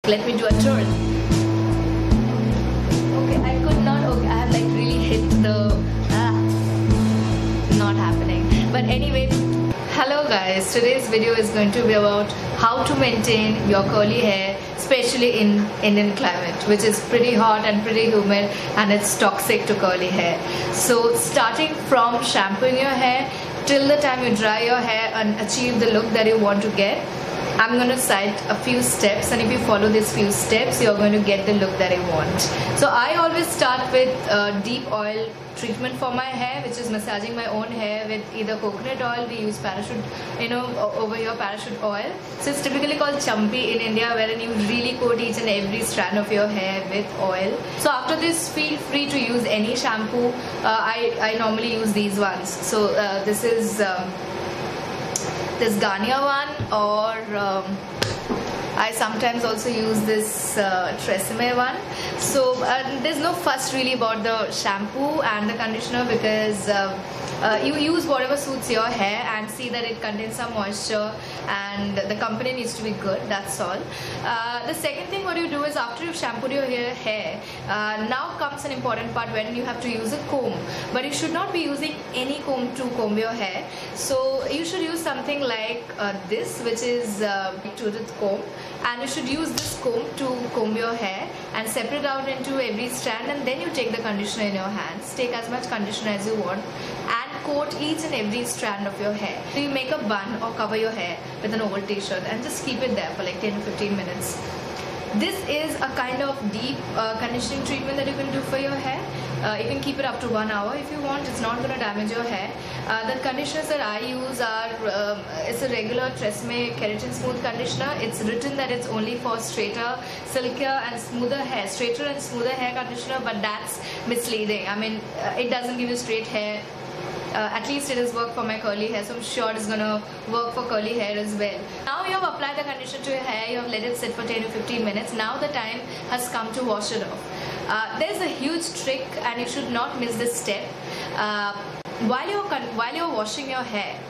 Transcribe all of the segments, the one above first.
Let me do a turn. Okay, I could not. Okay, I have like really hit the. Not happening. But anyway, hello guys. Today's video is going to be about how to maintain your curly hair, especially in Indian climate, which is pretty hot and pretty humid, and it's toxic to curly hair. So starting from shampooing your hair till the time you dry your hair and achieve the look that you want to get, I'm going to cite a few steps, and if you follow these few steps, you're going to get the look that you want. So I always start with deep oil treatment for my hair, which is massaging my own hair with either coconut oil. We use parachute, over here, parachute oil. So it's typically called champi in India, wherein you really coat each and every strand of your hair with oil. So after this, feel free to use any shampoo. I normally use these ones. So this is this Garnier one, or I sometimes also use this Tresemme one. So there's no fuss really about the shampoo and the conditioner, because you use whatever suits your hair and see that it contains some moisture and the company needs to be good. That's all. The second thing what you do is, after you've shampooed your hair, now comes an important part when you have to use a comb. But you should not be using any comb to comb your hair. So you should use something like this, which is two-tooth comb, and you should use this comb to comb your hair and separate out into every strand, and then you take the conditioner in your hands. Take as much conditioner as you want and coat each and every strand of your hair. So you make a bun or cover your hair with an old t-shirt and just keep it there for like 10 to 15 minutes. This is a kind of deep conditioning treatment that you can do for your hair. You can keep it up to 1 hour if you want. It's not going to damage your hair. The conditioners that I use are, it's a regular Tresemme Keratin Smooth conditioner. It's written that it's only for straighter, silkier and smoother hair. Straighter and smoother hair conditioner, but that's misleading. I mean, it doesn't give you straight hair. At least it has worked for my curly hair, so I'm sure it's gonna work for curly hair as well. Now you have applied the conditioner to your hair, you have let it sit for 10 to 15 minutes. Now the time has come to wash it off. There's a huge trick, and you should not miss this step. While you're washing your hair,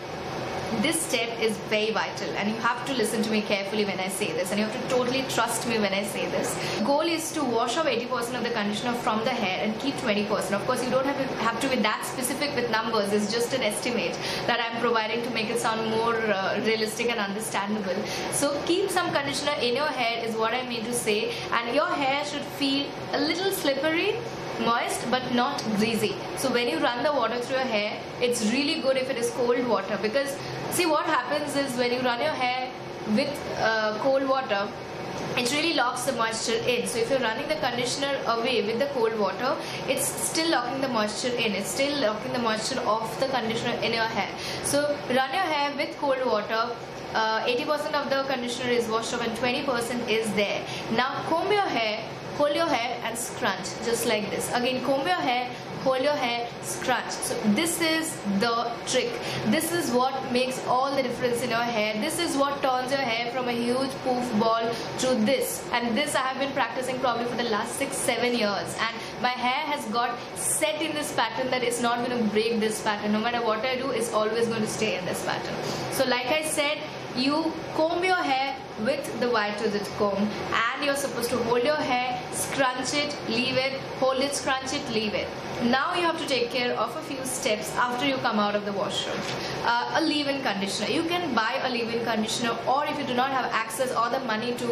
this step is very vital, and you have to listen to me carefully when I say this, and you have to totally trust me when I say this. The goal is to wash off 80% of the conditioner from the hair and keep 20%. Of course, you don't have to be that specific with numbers. It's just an estimate that I'm providing to make it sound more realistic and understandable. So keep some conditioner in your hair is what I mean to say, and your hair should feel a little slippery, moist, but not greasy. So when you run the water through your hair, it's really good if it is cold water, because see, what happens is when you run your hair with cold water, it really locks the moisture in. So if you're running the conditioner away with the cold water, it's still locking the moisture in. It's still locking the moisture of the conditioner in your hair. So run your hair with cold water. 80% of the conditioner is washed off and 20% is there. Now comb your hair, hold your hair and scrunch just like this. Again, comb your hair, hold your hair, scrunch. So this is the trick. This is what makes all the difference in your hair. This is what turns your hair from a huge poof ball to this. And this I have been practicing probably for the last 6-7 years, and my hair has got set in this pattern that it's not going to break this pattern. No matter what I do, it's always going to stay in this pattern. So like I said, you comb your hair with the wide-toothed comb, and you're supposed to hold your hair, scrunch it, leave it, hold it, scrunch it, leave it. Now you have to take care of a few steps after you come out of the washroom. A leave-in conditioner. You can buy a leave-in conditioner, or if you do not have access or the money to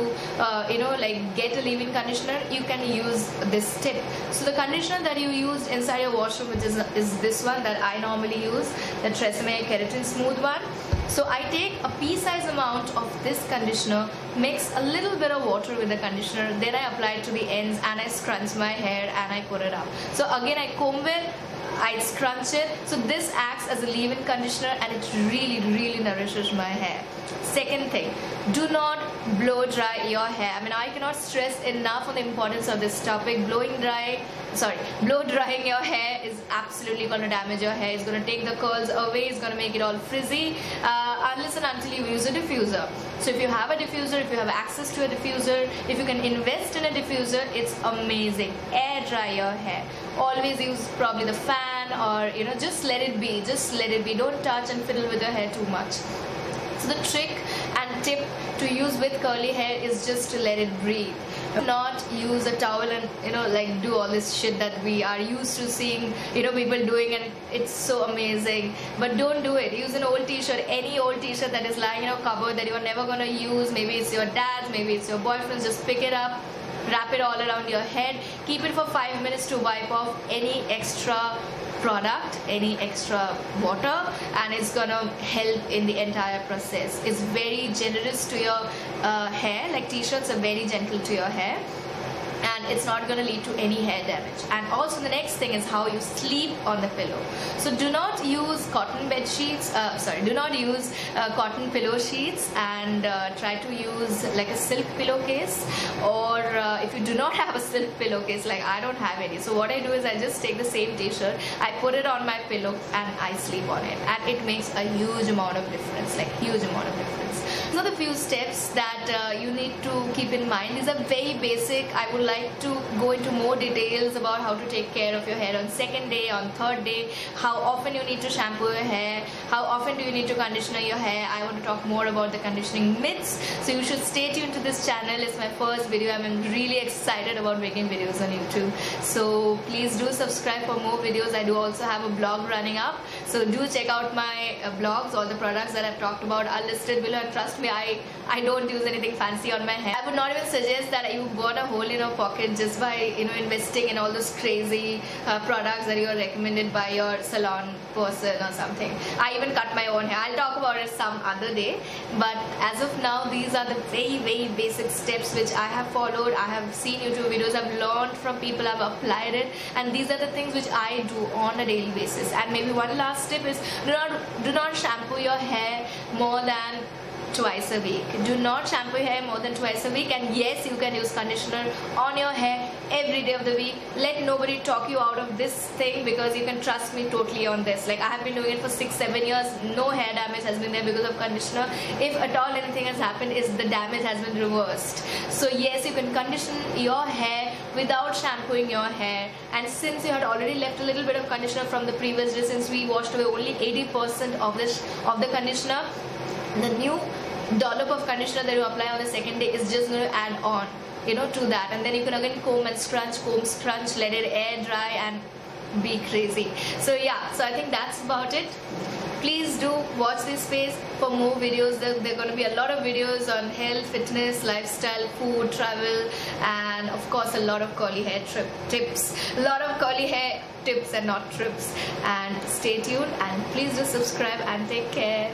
get a leave-in conditioner, you can use this tip. So the conditioner that you use inside your washroom, which is this one that I normally use, the Tresemme Keratin Smooth one. So I take a pea-sized amount of this conditioner, mix a little bit of water with the conditioner, then I apply it to the ends and I scrunch my hair and I put it up. So again, I comb it, I scrunch it. So this acts as a leave-in conditioner, and it really nourishes my hair. Second thing, do not blow dry your hair. I mean, I cannot stress enough on the importance of this topic. Blow drying your hair is absolutely going to damage your hair. It's going to take the curls away. It's going to make it all frizzy unless and until you use a diffuser. So if you have a diffuser, if you have access to a diffuser, if you can invest in a diffuser, it's amazing. Air dry your hair. Always use probably the fan, or just let it be. Just let it be. Don't touch and fiddle with your hair too much. So the trick and tip to use with curly hair is just to let it breathe. Not use a towel and like do all this shit that we are used to seeing people doing, and it's so amazing. But don't do it. Use an old t-shirt, any old t-shirt that is lying in a cupboard that you're never gonna use. Maybe it's your dad's, maybe it's your boyfriend's. Just pick it up, wrap it all around your head, keep it for 5 minutes to wipe off any extra product, any extra water, and it's gonna help in the entire process. It's very generous to your hair. Like t-shirts are very gentle to your hair, and it's not going to lead to any hair damage. And also the next thing is how you sleep on the pillow. So do not use cotton bed sheets, do not use cotton pillow sheets, and try to use like a silk pillowcase, or if you do not have a silk pillowcase, like I don't have any, so what I do is I just take the same t-shirt, I put it on my pillow and I sleep on it, and it makes a huge amount of difference, like huge amount of difference. So the few steps that you need to keep in mind. These are very basic. I would like to go into more details about how to take care of your hair on second day, on third day, how often you need to shampoo your hair, how often do you need to conditioner your hair. I want to talk more about the conditioning myths, so you should stay tuned to this channel. It's my first video. I'm really excited about making videos on YouTube, so please do subscribe for more videos. I do also have a blog running up, so do check out my blogs. All the products that I've talked about are listed below, and trust me, I don't use anything fancy on my hair. I would not even suggest that you burn a hole in your pocket just by investing in all those crazy products that you are recommended by your salon person or something. I even cut my own hair. I'll talk about it some other day, but as of now, these are the very, very basic steps which I have followed. I have seen YouTube videos, I've learned from people, I've applied it, and these are the things which I do on a daily basis. And maybe one last tip is do not shampoo your hair more than twice a week. Do not shampoo your hair more than twice a week. And yes, you can use conditioner on your hair every day of the week. Let nobody talk you out of this thing, because you can trust me totally on this. Like I have been doing it for 6-7 years. No hair damage has been there because of conditioner. If at all anything has happened, is the damage has been reversed. So yes, you can condition your hair without shampooing your hair. And since you had already left a little bit of conditioner from the previous day, since we washed away only 80% of the conditioner, the new dollop of conditioner that you apply on the second day is just going to add on to that, and then you can again comb, scrunch, let it air dry and be crazy. So yeah, so I think that's about it. Please do watch this space for more videos. There are going to be a lot of videos on health, fitness, lifestyle, food, travel, and of course a lot of curly hair tips. A lot of curly hair tips and not trips. And stay tuned, and please do subscribe and take care.